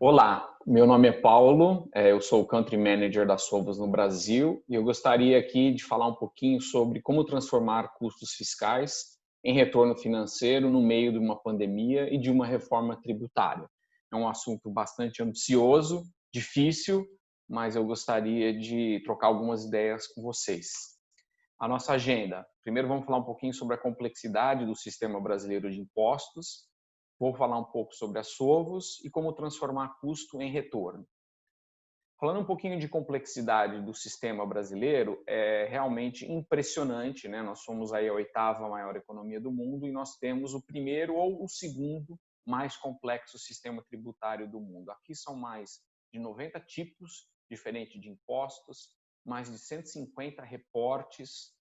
Olá, meu nome é Paulo, eu sou o Country Manager da Sovos no Brasil e eu gostaria aqui de falar um pouquinho sobre como transformar custos fiscais em retorno financeiro no meio de uma pandemia e de uma reforma tributária. É um assunto bastante ambicioso, difícil, mas eu gostaria de trocar algumas ideias com vocês. A nossa agenda. Primeiro vamos falar um pouquinho sobre a complexidade do sistema brasileiro de impostos. Vou falar um pouco sobre a Sovos e como transformar custo em retorno. Falando um pouquinho de complexidade do sistema brasileiro, é realmente impressionante, né? Nós somos aí a 8ª maior economia do mundo e nós temos o primeiro ou o segundo mais complexo sistema tributário do mundo. Aqui são mais de 90 tipos diferentes de impostos, mais de 150 reportes,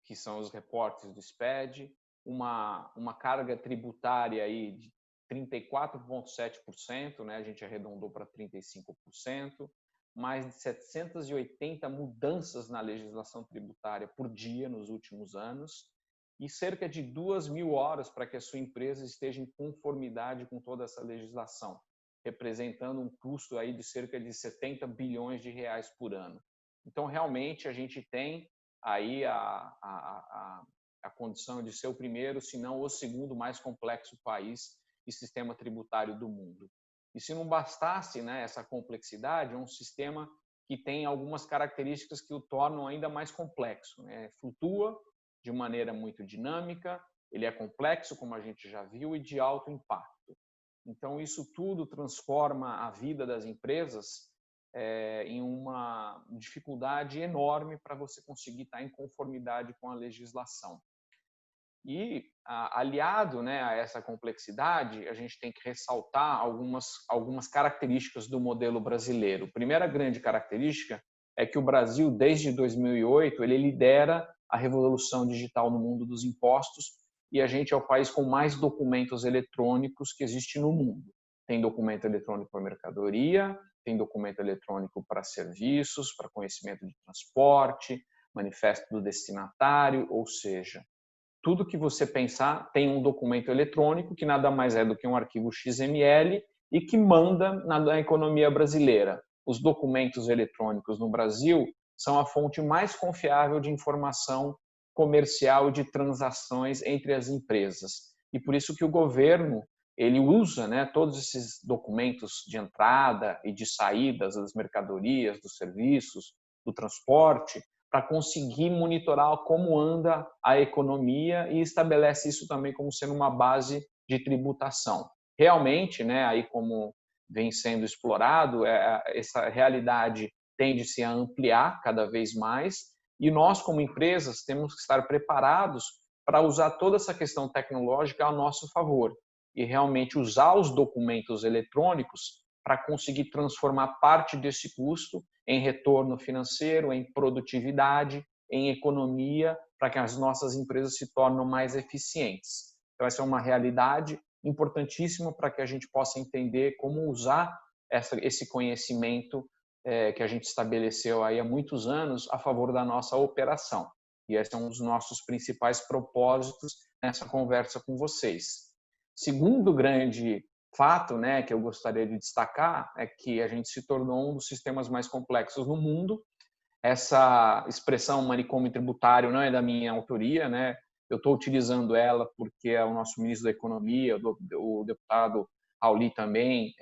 que são os reportes do SPED, uma carga tributária aí de 34,7%, né? A gente arredondou para 35%, mais de 780 mudanças na legislação tributária por dia nos últimos anos e cerca de 2.000 horas para que a sua empresa esteja em conformidade com toda essa legislação, representando um custo aí de cerca de 70 bilhões de reais por ano. Então, realmente, a gente tem aí a condição de ser o primeiro, se não o segundo mais complexo país e sistema tributário do mundo. E se não bastasse, né, essa complexidade, é um sistema que tem algumas características que o tornam ainda mais complexo, né? Flutua de maneira muito dinâmica, ele é complexo, como a gente já viu, e de alto impacto. Então, isso tudo transforma a vida das empresas em uma dificuldade enorme para você conseguir estar em conformidade com a legislação. E, aliado, né, a essa complexidade, a gente tem que ressaltar algumas características do modelo brasileiro. A primeira grande característica é que o Brasil, desde 2008, ele lidera a revolução digital no mundo dos impostos e a gente é o país com mais documentos eletrônicos que existe no mundo. Tem documento eletrônico para mercadoria, tem documento eletrônico para serviços, para conhecimento de transporte, manifesto do destinatário, ou seja, tudo que você pensar tem um documento eletrônico que nada mais é do que um arquivo XML e que manda na economia brasileira. Os documentos eletrônicos no Brasil são a fonte mais confiável de informação comercial e de transações entre as empresas. E por isso que o governo ele usa, né, todos esses documentos de entrada e de saídas das mercadorias, dos serviços, do transporte, para conseguir monitorar como anda a economia e estabelece isso também como sendo uma base de tributação. Realmente, né, aí como vem sendo explorado, essa realidade tende-se a ampliar cada vez mais e nós, como empresas, temos que estar preparados para usar toda essa questão tecnológica a nosso favor e realmente usar os documentos eletrônicos para conseguir transformar parte desse custo em retorno financeiro, em produtividade, em economia, para que as nossas empresas se tornem mais eficientes. Então, essa é uma realidade importantíssima para que a gente possa entender como usar esse conhecimento que a gente estabeleceu aí há muitos anos a favor da nossa operação. E esse é um dos nossos principais propósitos nessa conversa com vocês. Segundo grande fato, né, que eu gostaria de destacar é que a gente se tornou um dos sistemas mais complexos no mundo. Essa expressão manicômio tributário não é da minha autoria, né? Eu estou utilizando ela porque é o nosso ministro da Economia, o deputado Rauli também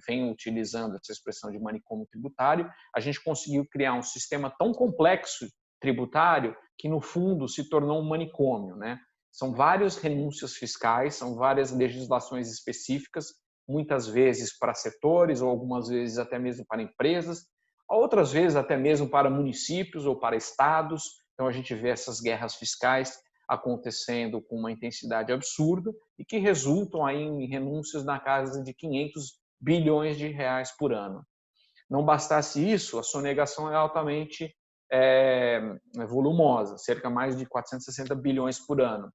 vem utilizando essa expressão de manicômio tributário. A gente conseguiu criar um sistema tão complexo tributário que no fundo se tornou um manicômio, né? São várias renúncias fiscais, são várias legislações específicas, muitas vezes para setores ou algumas vezes até mesmo para empresas, outras vezes até mesmo para municípios ou para estados. Então a gente vê essas guerras fiscais acontecendo com uma intensidade absurda e que resultam aí em renúncias na casa de 500 bilhões de reais por ano. Não bastasse isso, a sonegação é altamente volumosa, cerca de mais de 460 bilhões por ano.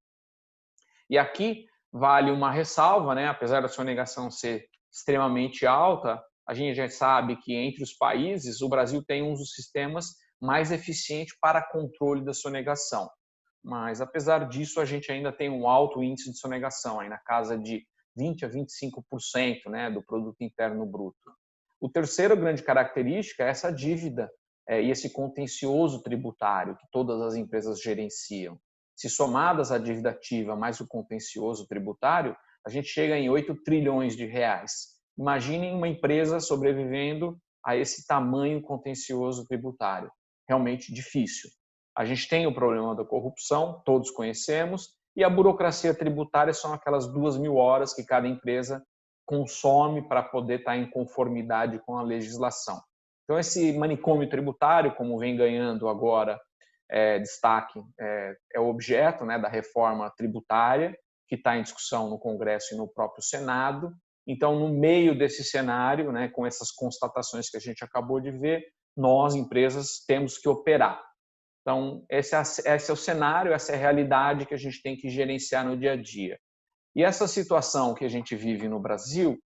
E aqui vale uma ressalva, né? Apesar da sonegação ser extremamente alta, a gente já sabe que entre os países o Brasil tem um dos sistemas mais eficientes para controle da sonegação. Mas apesar disso, a gente ainda tem um alto índice de sonegação, aí na casa de 20 a 25%, né, do produto interno bruto. O terceiro grande característica é essa dívida e esse contencioso tributário que todas as empresas gerenciam. Se somadas a dívida ativa mais o contencioso tributário, a gente chega em 8 trilhões de reais. Imaginem uma empresa sobrevivendo a esse tamanho contencioso tributário. Realmente difícil. A gente tem o problema da corrupção, todos conhecemos, e a burocracia tributária são aquelas 2.000 horas que cada empresa consome para poder estar em conformidade com a legislação. Então, esse manicômio tributário, como vem ganhando agora destaque, é o objeto, né, da reforma tributária, que está em discussão no Congresso e no próprio Senado. Então, no meio desse cenário, né, com essas constatações que a gente acabou de ver, nós, empresas, temos que operar. Então, esse é o cenário, essa é a realidade que a gente tem que gerenciar no dia a dia. E essa situação que a gente vive no Brasil,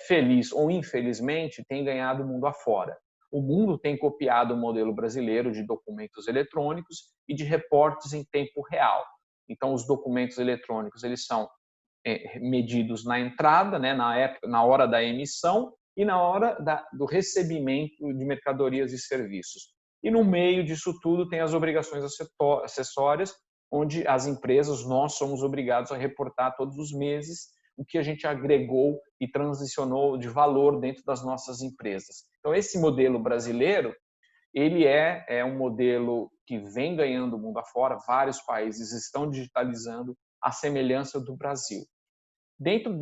feliz ou infelizmente, tem ganhado o mundo afora. O mundo tem copiado o modelo brasileiro de documentos eletrônicos e de reportes em tempo real. Então, os documentos eletrônicos eles são medidos na entrada, né, na hora da emissão e na hora do recebimento de mercadorias e serviços. E no meio disso tudo tem as obrigações acessórias, onde as empresas, nós somos obrigados a reportar todos os meses o que a gente agregou e transicionou de valor dentro das nossas empresas. Então, esse modelo brasileiro, ele é um modelo que vem ganhando o mundo afora, vários países estão digitalizando à semelhança do Brasil. Dentro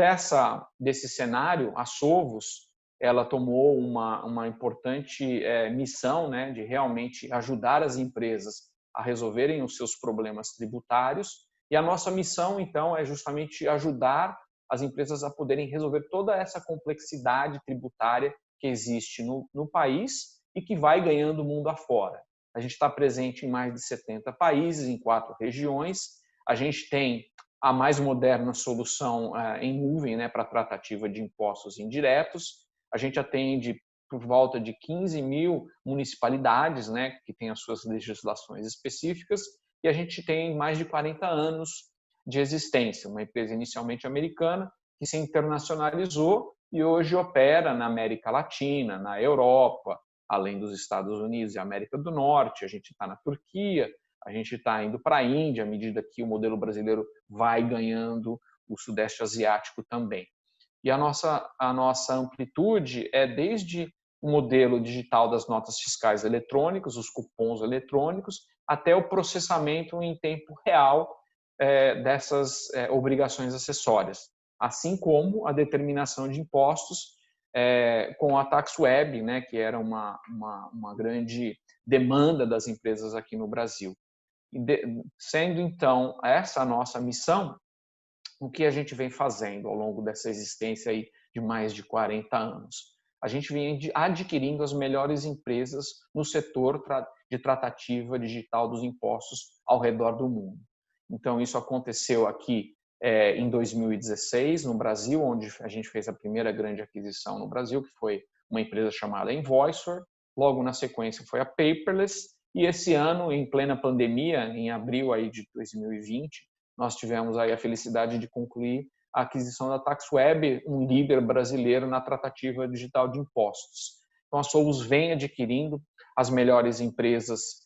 desse cenário, a Sovos ela tomou uma importante missão, né, de realmente ajudar as empresas a resolverem os seus problemas tributários. E a nossa missão, então, é justamente ajudar as empresas a poderem resolver toda essa complexidade tributária que existe no país e que vai ganhando o mundo afora. A gente está presente em mais de 70 países, em 4 regiões. A gente tem a mais moderna solução em nuvem, né, para tratativa de impostos indiretos. A gente atende por volta de 15.000 municipalidades, né, que têm as suas legislações específicas, e a gente tem mais de 40 anos de existência, uma empresa inicialmente americana que se internacionalizou e hoje opera na América Latina, na Europa, além dos Estados Unidos e América do Norte. A gente está na Turquia, a gente está indo para a Índia, à medida que o modelo brasileiro vai ganhando o Sudeste Asiático também. E a nossa amplitude é desde o modelo digital das notas fiscais eletrônicas, os cupons eletrônicos, até o processamento em tempo real dessas obrigações acessórias, assim como a determinação de impostos com a Tax Web, né, que era uma grande demanda das empresas aqui no Brasil. Sendo, então, essa a nossa missão, o que a gente vem fazendo ao longo dessa existência aí de mais de 40 anos? A gente vem adquirindo as melhores empresas no setor de tratativa digital dos impostos ao redor do mundo. Então, isso aconteceu aqui em 2016, no Brasil, onde a gente fez a primeira grande aquisição no Brasil, que foi uma empresa chamada Invoicer. Logo na sequência foi a Paperless. E esse ano, em plena pandemia, em abril aí de 2020, nós tivemos aí a felicidade de concluir a aquisição da TaxWeb, um líder brasileiro na tratativa digital de impostos. Então, a Sovos vem adquirindo as melhores empresas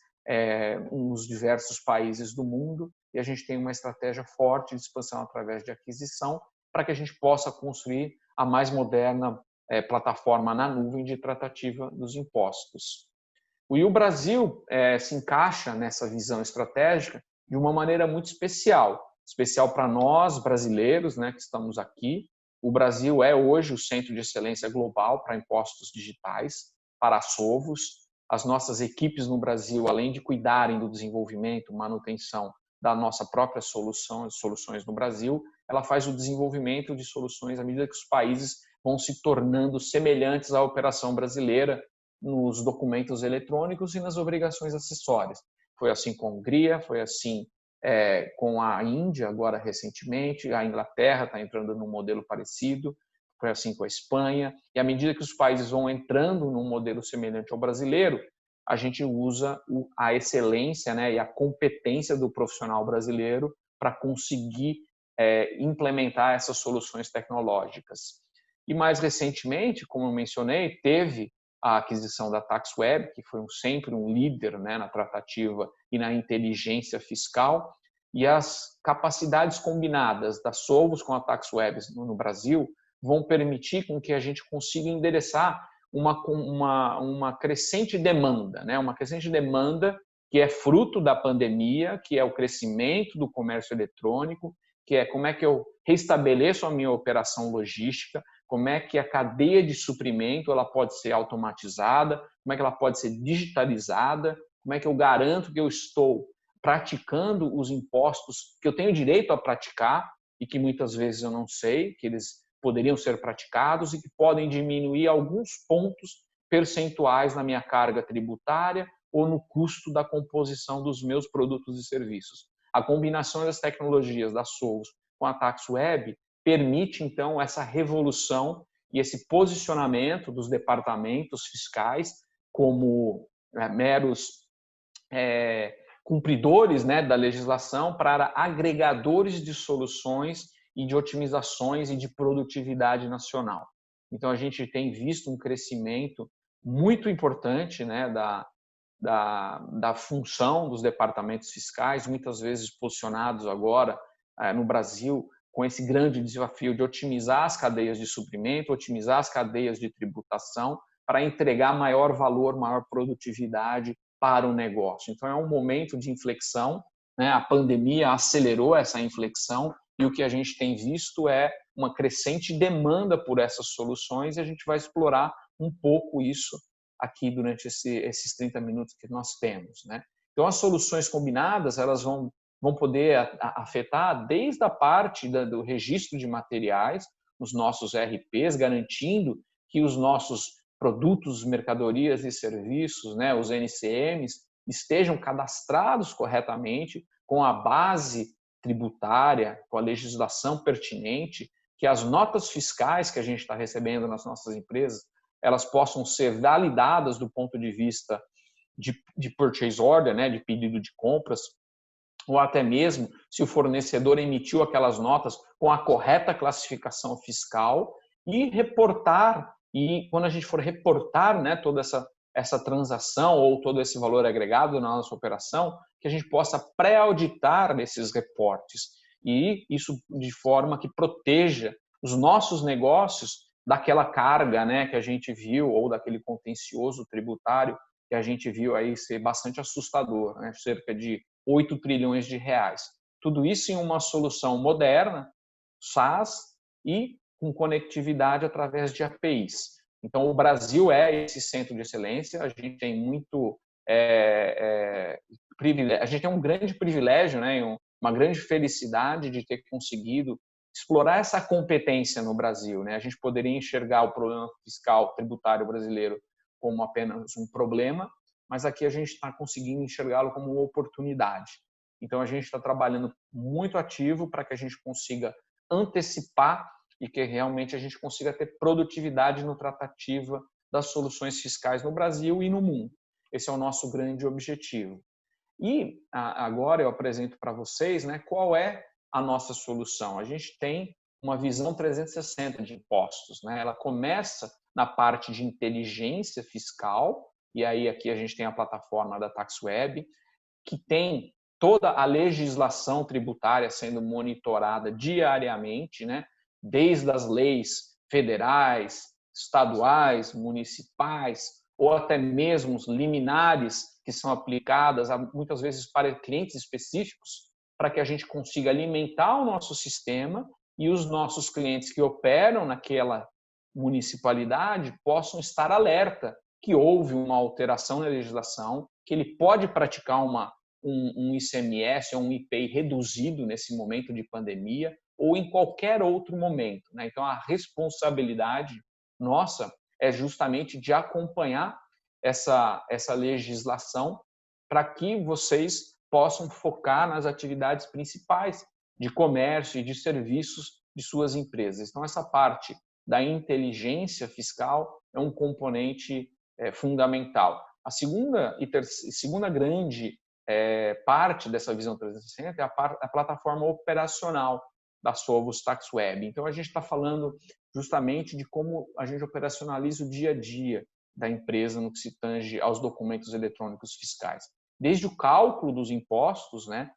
nos diversos países do mundo e a gente tem uma estratégia forte de expansão através de aquisição para que a gente possa construir a mais moderna plataforma na nuvem de tratativa dos impostos. E o Brasil se encaixa nessa visão estratégica de uma maneira muito especial para nós brasileiros, né, que estamos aqui. O Brasil é hoje o centro de excelência global para impostos digitais, para a Sovos. As nossas equipes no Brasil, além de cuidarem do desenvolvimento, manutenção da nossa própria soluções no Brasil, ela faz o desenvolvimento de soluções à medida que os países vão se tornando semelhantes à operação brasileira nos documentos eletrônicos e nas obrigações acessórias. Foi assim com a Hungria, foi assim com a Índia, agora recentemente, a Inglaterra está entrando num modelo parecido, foi assim com a Espanha, e à medida que os países vão entrando num modelo semelhante ao brasileiro, a gente usa a excelência, né, e a competência do profissional brasileiro para conseguir implementar essas soluções tecnológicas. E mais recentemente, como eu mencionei, teve a aquisição da TaxWeb, que foi sempre um líder, né, na tratativa e na inteligência fiscal, e as capacidades combinadas da Solvos com a TaxWeb no Brasil vão permitir com que a gente consiga endereçar uma crescente demanda, né, uma crescente demanda que é fruto da pandemia, que é o crescimento do comércio eletrônico, que é como é que eu restabeleço a minha operação logística, como é que a cadeia de suprimento ela pode ser automatizada, como é que ela pode ser digitalizada, como é que eu garanto que eu estou praticando os impostos que eu tenho direito a praticar e que muitas vezes eu não sei, que eles poderiam ser praticados e que podem diminuir alguns pontos percentuais na minha carga tributária ou no custo da composição dos meus produtos e serviços. A combinação das tecnologias da Solvos com a TaxWeb permite, então, essa revolução e esse posicionamento dos departamentos fiscais como meros cumpridores, né, da legislação para agregadores de soluções e de otimizações e de produtividade nacional. Então, a gente tem visto um crescimento muito importante, né, da função dos departamentos fiscais, muitas vezes posicionados agora no Brasil com esse grande desafio de otimizar as cadeias de suprimento, otimizar as cadeias de tributação para entregar maior valor, maior produtividade para o negócio. Então, é um momento de inflexão, né? A pandemia acelerou essa inflexão e o que a gente tem visto é uma crescente demanda por essas soluções e a gente vai explorar um pouco isso aqui durante esses 30 minutos que nós temos, né? Então, as soluções combinadas, elas vão poder afetar desde a parte do registro de materiais, os nossos RPs, garantindo que os nossos produtos, mercadorias e serviços, né, os NCMs, estejam cadastrados corretamente com a base tributária, com a legislação pertinente, que as notas fiscais que a gente está recebendo nas nossas empresas, elas possam ser validadas do ponto de vista de purchase order, né, de pedido de compras, ou até mesmo se o fornecedor emitiu aquelas notas com a correta classificação fiscal e reportar, e quando a gente for reportar, né, toda essa transação ou todo esse valor agregado na nossa operação, que a gente possa pré-auditar esses reportes e isso de forma que proteja os nossos negócios daquela carga, né, que a gente viu ou daquele contencioso tributário que a gente viu aí ser bastante assustador, né, cerca de 8 trilhões de reais. Tudo isso em uma solução moderna, SaaS e com conectividade através de APIs. Então, o Brasil é esse centro de excelência, a gente tem a gente tem um grande privilégio, né, uma grande felicidade de ter conseguido explorar essa competência no Brasil, né? A gente poderia enxergar o problema fiscal tributário brasileiro como apenas um problema, mas aqui a gente está conseguindo enxergá-lo como uma oportunidade. Então, a gente está trabalhando muito ativo para que a gente consiga antecipar e que realmente a gente consiga ter produtividade no tratativa das soluções fiscais no Brasil e no mundo. Esse é o nosso grande objetivo. E agora eu apresento para vocês, né, qual é a nossa solução. A gente tem uma visão 360 de impostos, né? Ela começa na parte de inteligência fiscal, e aí aqui a gente tem a plataforma da TaxWeb, que tem toda a legislação tributária sendo monitorada diariamente, né? Desde as leis federais, estaduais, municipais, ou até mesmo os liminares que são aplicadas muitas vezes para clientes específicos, para que a gente consiga alimentar o nosso sistema e os nossos clientes que operam naquela municipalidade possam estar alerta que houve uma alteração na legislação, que ele pode praticar um ICMS ou um IPI reduzido nesse momento de pandemia ou em qualquer outro momento, né? Então, a responsabilidade nossa é justamente de acompanhar essa legislação para que vocês possam focar nas atividades principais de comércio e de serviços de suas empresas. Então, essa parte da inteligência fiscal é um componente fundamental. A segunda grande parte dessa visão 360 é a plataforma operacional, da Sovos Tax Web. Então, a gente está falando justamente de como a gente operacionaliza o dia a dia da empresa no que se tange aos documentos eletrônicos fiscais. Desde o cálculo dos impostos, né,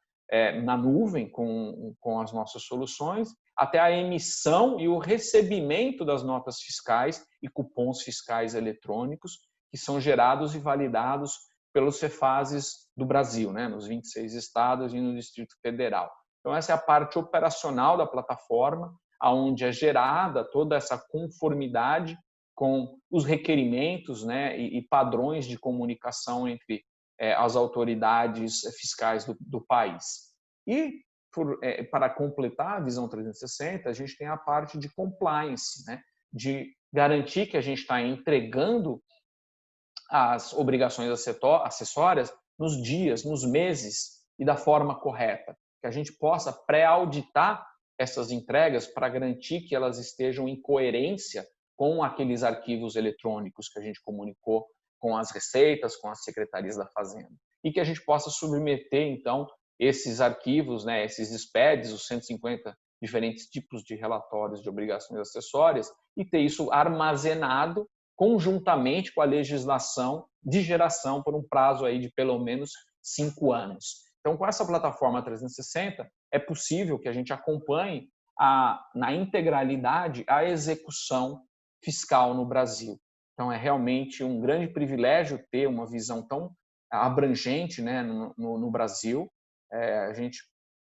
na nuvem com as nossas soluções, até a emissão e o recebimento das notas fiscais e cupons fiscais eletrônicos que são gerados e validados pelos Cefases do Brasil, né, nos 26 estados e no Distrito Federal. Então, essa é a parte operacional da plataforma, onde é gerada toda essa conformidade com os requerimentos, né, e padrões de comunicação entre as autoridades fiscais do país. E, para completar a visão 360, a gente tem a parte de compliance, né, de garantir que a gente está entregando as obrigações acessórias nos dias, nos meses e da forma correta, que a gente possa pré-auditar essas entregas para garantir que elas estejam em coerência com aqueles arquivos eletrônicos que a gente comunicou com as receitas, com as secretarias da Fazenda. E que a gente possa submeter, então, esses arquivos, né, esses SPEDs, os 150 diferentes tipos de relatórios de obrigações acessórias, e ter isso armazenado conjuntamente com a legislação de geração por um prazo aí de pelo menos 5 anos. Então, com essa plataforma 360, é possível que a gente acompanhe na integralidade a execução fiscal no Brasil. Então, é realmente um grande privilégio ter uma visão tão abrangente, né, no Brasil. A gente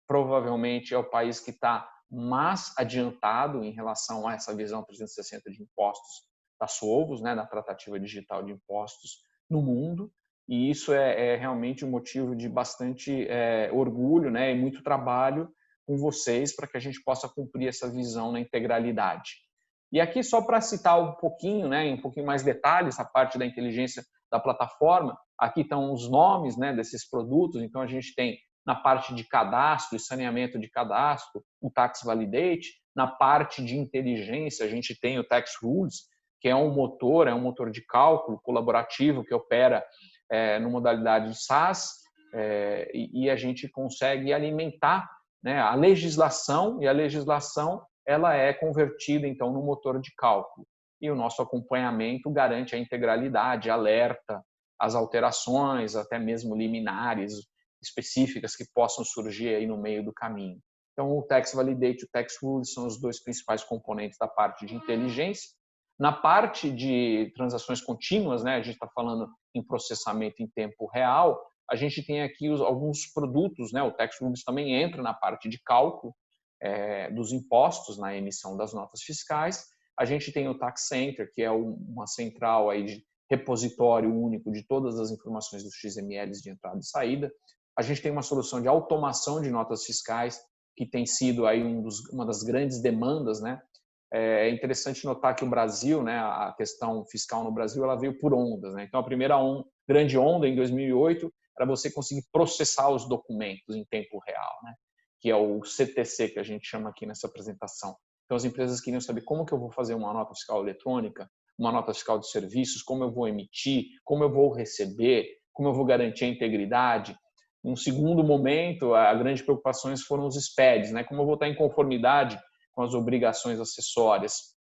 provavelmente é o país que está mais adiantado em relação a essa visão 360 de impostos da Sovos, né, da tratativa digital de impostos no mundo. E isso é realmente um motivo de bastante orgulho, né, e muito trabalho com vocês para que a gente possa cumprir essa visão na integralidade. E aqui, só para citar um pouquinho, né, em um pouquinho mais detalhes, a parte da inteligência da plataforma, aqui estão os nomes, né, desses produtos. Então, a gente tem na parte de cadastro e saneamento de cadastro o Tax Validate. Na parte de inteligência, a gente tem o Tax Rules, que é um motor de cálculo colaborativo que opera no modalidade de SaaS, e a gente consegue alimentar, né, a legislação, e a legislação ela é convertida, então, no motor de cálculo. E o nosso acompanhamento garante a integralidade, alerta as alterações, até mesmo liminares específicas que possam surgir aí no meio do caminho. Então, o Tax Validate e o Tax Rules são os dois principais componentes da parte de inteligência. Na parte de transações contínuas, né, a gente está falando em processamento em tempo real, a gente tem aqui alguns produtos, né, o Tax Rules também entra na parte de cálculo dos impostos na emissão das notas fiscais. A gente tem o Tax Center, que é uma central aí de repositório único de todas as informações dos XMLs de entrada e saída. A gente tem uma solução de automação de notas fiscais, que tem sido aí uma das grandes demandas, né? É interessante notar que o Brasil, né, a questão fiscal no Brasil, ela veio por ondas, né? Então, a primeira grande onda em 2008 era você conseguir processar os documentos em tempo real, né? Que é o CTC que a gente chama aqui nessa apresentação. Então, as empresas queriam saber como que eu vou fazer uma nota fiscal eletrônica, uma nota fiscal de serviços, como eu vou emitir, como eu vou receber, como eu vou garantir a integridade. Num segundo momento, a grande preocupação foram os SPEDs, né? Como eu vou estar em conformidade com as obrigações acessórias.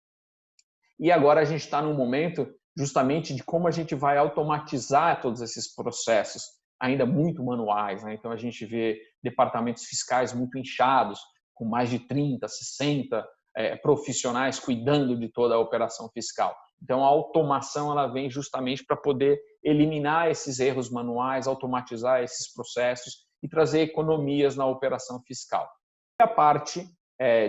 E agora a gente está num momento justamente de como a gente vai automatizar todos esses processos, ainda muito manuais, né? Então, a gente vê departamentos fiscais muito inchados, com mais de 30, 60 profissionais cuidando de toda a operação fiscal. Então, a automação ela vem justamente para poder eliminar esses erros manuais, automatizar esses processos e trazer economias na operação fiscal. E a parte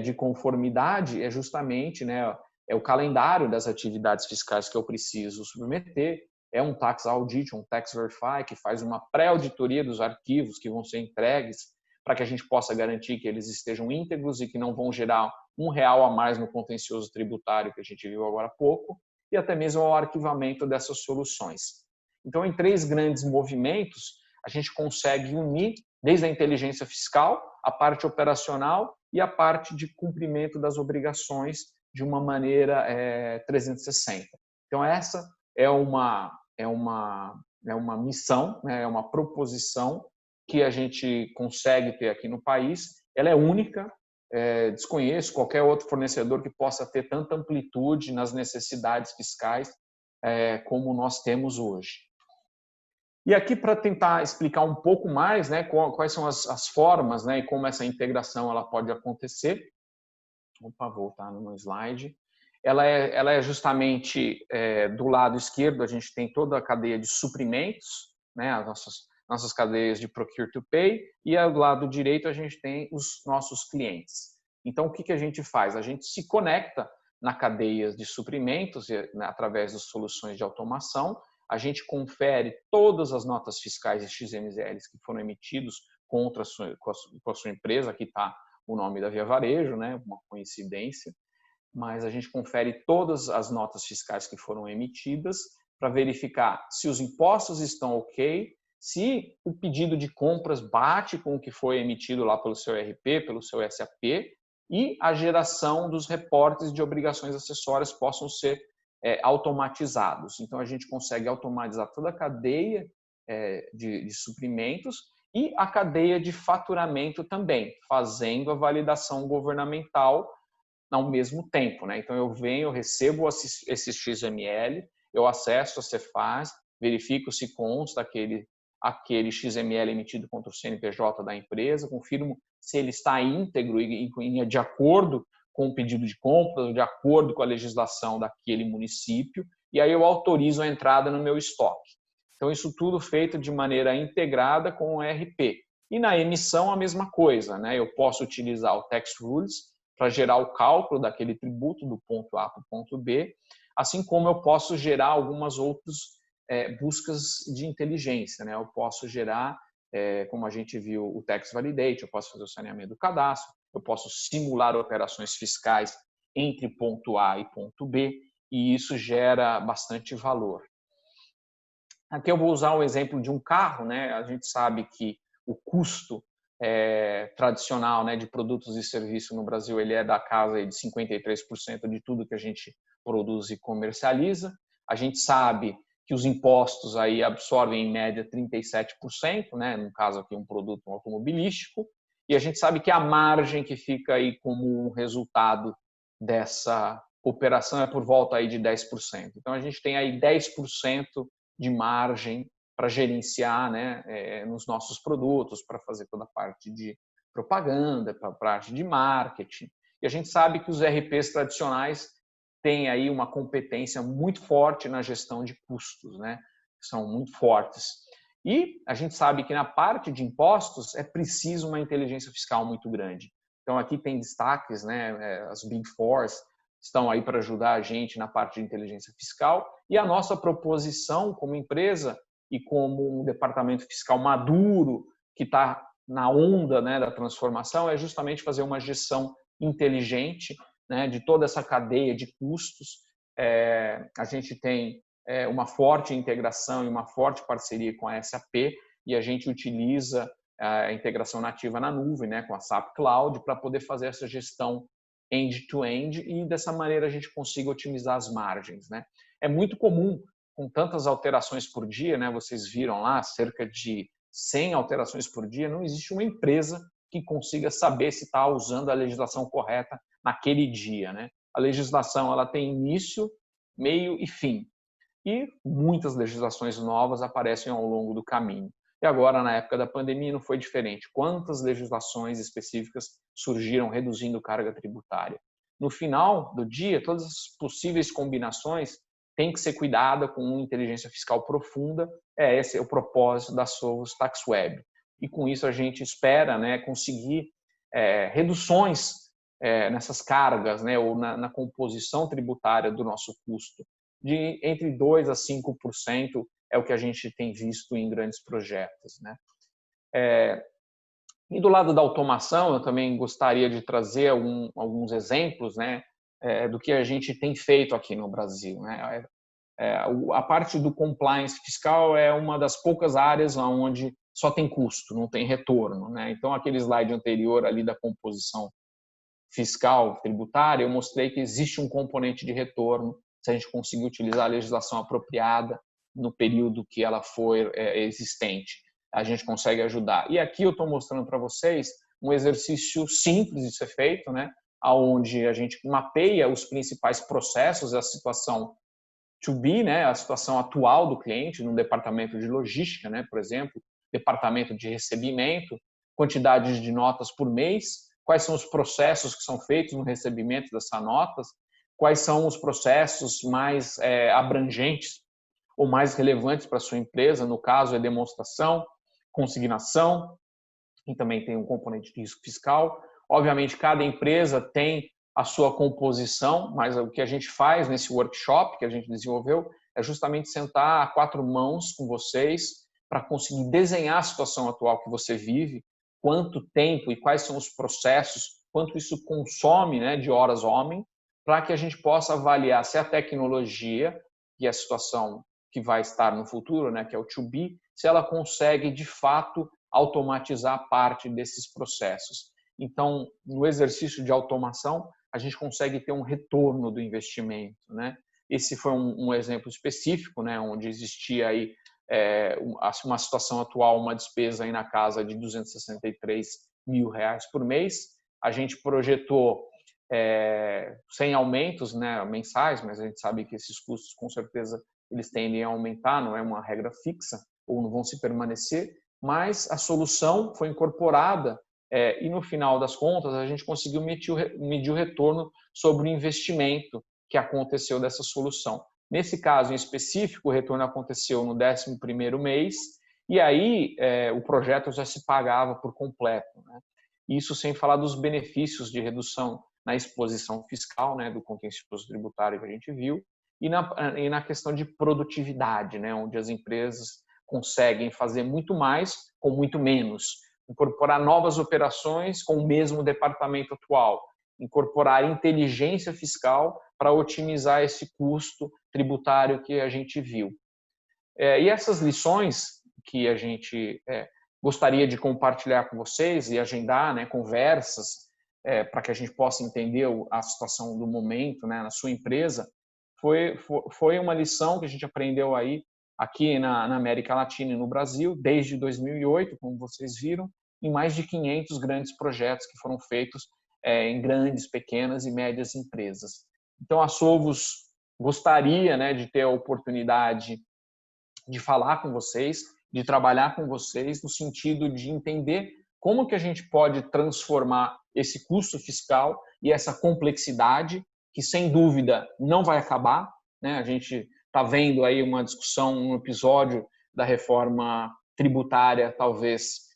de conformidade é justamente, né, o calendário das atividades fiscais que eu preciso submeter. É um Tax Audit, um Tax Verify, que faz uma pré-auditoria dos arquivos que vão ser entregues para que a gente possa garantir que eles estejam íntegros e que não vão gerar R$1 a mais no contencioso tributário que a gente viu agora há pouco, e até mesmo ao arquivamento dessas soluções. Então, em 3 grandes movimentos, a gente consegue unir desde a inteligência fiscal, a parte operacional e a parte de cumprimento das obrigações de uma maneira 360. Então, essa é uma missão, né, é uma proposição que a gente consegue ter aqui no país. Ela é única, desconheço qualquer outro fornecedor que possa ter tanta amplitude nas necessidades fiscais como nós temos hoje. E aqui, para tentar explicar um pouco mais, né, quais são as formas, né, e como essa integração ela pode acontecer. Opa, voltar no meu slide. Ela é justamente do lado esquerdo, a gente tem toda a cadeia de suprimentos, né, as nossas cadeias de Procure to Pay, e ao lado direito a gente tem os nossos clientes. Então, o que a gente faz? A gente se conecta na cadeia de suprimentos, através das soluções de automação, a gente confere todas as notas fiscais e XMLs que foram emitidos com a sua empresa, aqui está o nome da Via Varejo, né, uma coincidência, mas a gente confere todas as notas fiscais que foram emitidas para verificar se os impostos estão ok, se o pedido de compras bate com o que foi emitido lá pelo seu RP, pelo seu SAP, e a geração dos reportes de obrigações acessórias possam ser automatizados. Então, a gente consegue automatizar toda a cadeia de suprimentos e a cadeia de faturamento também, fazendo a validação governamental ao mesmo tempo, né? Então, eu recebo esse XML, eu acesso a Cefaz, verifico se consta aquele XML emitido contra o CNPJ da empresa, confirmo se ele está íntegro e de acordo com o pedido de compra, de acordo com a legislação daquele município, e aí eu autorizo a entrada no meu estoque. Então, isso tudo feito de maneira integrada com o ERP. E na emissão, a mesma coisa, né? Eu posso utilizar o Tax Rules para gerar o cálculo daquele tributo do ponto A para o ponto B, assim como eu posso gerar algumas outras buscas de inteligência, né? Eu posso gerar, como a gente viu, o Tax Validate, eu posso fazer o saneamento do cadastro, eu posso simular operações fiscais entre ponto A e ponto B, e isso gera bastante valor. Aqui eu vou usar o exemplo de um carro, né? A gente sabe que o custo tradicional, né, de produtos e serviços no Brasil, ele é da casa de 53% de tudo que a gente produz e comercializa. A gente sabe que os impostos aí absorvem em média 37%, né, no caso aqui um produto automobilístico, e a gente sabe que a margem que fica aí como um resultado dessa operação é por volta aí de 10%. Então a gente tem aí 10% de margem para gerenciar, né, nos nossos produtos, para fazer toda a parte de propaganda, para a parte de marketing. E a gente sabe que os RPs tradicionais têm aí uma competência muito forte na gestão de custos, né? São muito fortes. E a gente sabe que na parte de impostos é preciso uma inteligência fiscal muito grande. Então aqui tem destaques, né? As Big Fours estão aí para ajudar a gente na parte de inteligência fiscal, e a nossa proposição como empresa e como um departamento fiscal maduro que está na onda, né, da transformação é justamente fazer uma gestão inteligente, né, de toda essa cadeia de custos. A gente tem uma forte integração e uma forte parceria com a SAP, e a gente utiliza a integração nativa na nuvem, né, com a SAP Cloud, para poder fazer essa gestão end-to-end, e dessa maneira a gente consiga otimizar as margens, né? É muito comum, com tantas alterações por dia, né? Vocês viram lá, cerca de 100 alterações por dia, não existe uma empresa que consiga saber se está usando a legislação correta naquele dia, né? A legislação ela tem início, meio e fim, e muitas legislações novas aparecem ao longo do caminho. E agora, na época da pandemia, não foi diferente. Quantas legislações específicas surgiram reduzindo carga tributária? No final do dia, todas as possíveis combinações têm que ser cuidada com uma inteligência fiscal profunda. Esse é o propósito da Sovos Tax Web. E com isso a gente espera, né, conseguir reduções nessas cargas, né, ou na composição tributária do nosso custo, de entre 2% a 5%, é o que a gente tem visto em grandes projetos, né? E do lado da automação, eu também gostaria de trazer alguns exemplos, né, do que a gente tem feito aqui no Brasil, né? A parte do compliance fiscal é uma das poucas áreas onde só tem custo, não tem retorno, né? Então, aquele slide anterior ali da composição fiscal tributária, eu mostrei que existe um componente de retorno se a gente conseguir utilizar a legislação apropriada no período que ela for existente. A gente consegue ajudar. E aqui eu estou mostrando para vocês um exercício simples de ser feito, né? Onde a gente mapeia os principais processos, a situação to be, né? A situação atual do cliente, no departamento de logística, né? Por exemplo, departamento de recebimento, quantidades de notas por mês, quais são os processos que são feitos no recebimento dessas notas, quais são os processos mais abrangentes ou mais relevantes para a sua empresa, no caso é demonstração, consignação, e também tem um componente de risco fiscal. Obviamente, cada empresa tem a sua composição, mas o que a gente faz nesse workshop que a gente desenvolveu é justamente sentar a quatro mãos com vocês para conseguir desenhar a situação atual que você vive, quanto tempo e quais são os processos, quanto isso consome, né, de horas homem, para que a gente possa avaliar se a tecnologia e a situação que vai estar no futuro, né, que é o to be, se ela consegue de fato automatizar parte desses processos. Então, no exercício de automação, a gente consegue ter um retorno do investimento, né? Esse foi um exemplo específico, né, onde existia aí uma situação atual, uma despesa aí na casa de R$263 mil por mês. A gente projetou sem aumentos, né, mensais, mas a gente sabe que esses custos, com certeza, eles tendem a aumentar, não é uma regra fixa, ou não vão se permanecer, mas a solução foi incorporada e no final das contas a gente conseguiu medir o retorno sobre o investimento que aconteceu dessa solução. Nesse caso em específico, o retorno aconteceu no 11º mês e aí o projeto já se pagava por completo, né? Isso sem falar dos benefícios de redução na exposição fiscal, né, do contencioso tributário que a gente viu, e na questão de produtividade, né, onde as empresas conseguem fazer muito mais com muito menos, incorporar novas operações com o mesmo departamento atual, incorporar inteligência fiscal para otimizar esse custo tributário que a gente viu. E essas lições que a gente gostaria de compartilhar com vocês e agendar, né, conversas para que a gente possa entender a situação do momento, né, na sua empresa, foi uma lição que a gente aprendeu aí aqui na América Latina e no Brasil, desde 2008, como vocês viram, em mais de 500 grandes projetos que foram feitos em grandes, pequenas e médias empresas. Então, a Sovos gostaria, né, de ter a oportunidade de falar com vocês, de trabalhar com vocês, no sentido de entender como que a gente pode transformar esse custo fiscal e essa complexidade, que sem dúvida não vai acabar, né? A gente está vendo aí uma discussão, um episódio da reforma tributária, talvez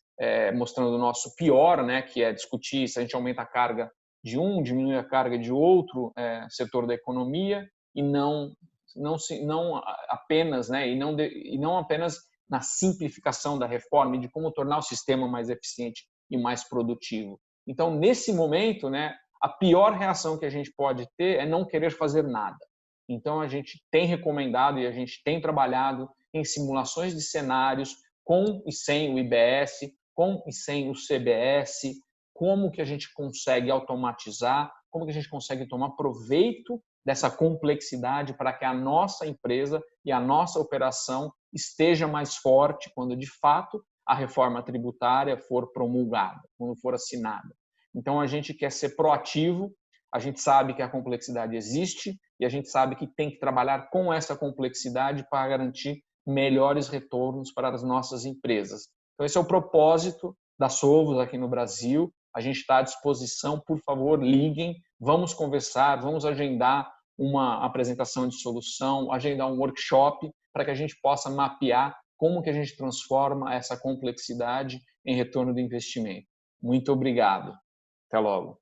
mostrando o nosso pior, né? Que é discutir se a gente aumenta a carga de um, diminui a carga de outro setor da economia e não apenas, né? E não apenas na simplificação da reforma e de como tornar o sistema mais eficiente e mais produtivo. Então, nesse momento, né, a pior reação que a gente pode ter é não querer fazer nada. Então, a gente tem recomendado e a gente tem trabalhado em simulações de cenários com e sem o IBS, com e sem o CBS, como que a gente consegue automatizar, como que a gente consegue tomar proveito dessa complexidade para que a nossa empresa e a nossa operação esteja mais forte quando, de fato, a reforma tributária for promulgada, quando for assinada. Então, a gente quer ser proativo, a gente sabe que a complexidade existe e a gente sabe que tem que trabalhar com essa complexidade para garantir melhores retornos para as nossas empresas. Então, esse é o propósito da Sovos aqui no Brasil. A gente está à disposição, por favor, liguem, vamos conversar, vamos agendar uma apresentação de solução, agendar um workshop para que a gente possa mapear como que a gente transforma essa complexidade em retorno do investimento. Muito obrigado. Até logo.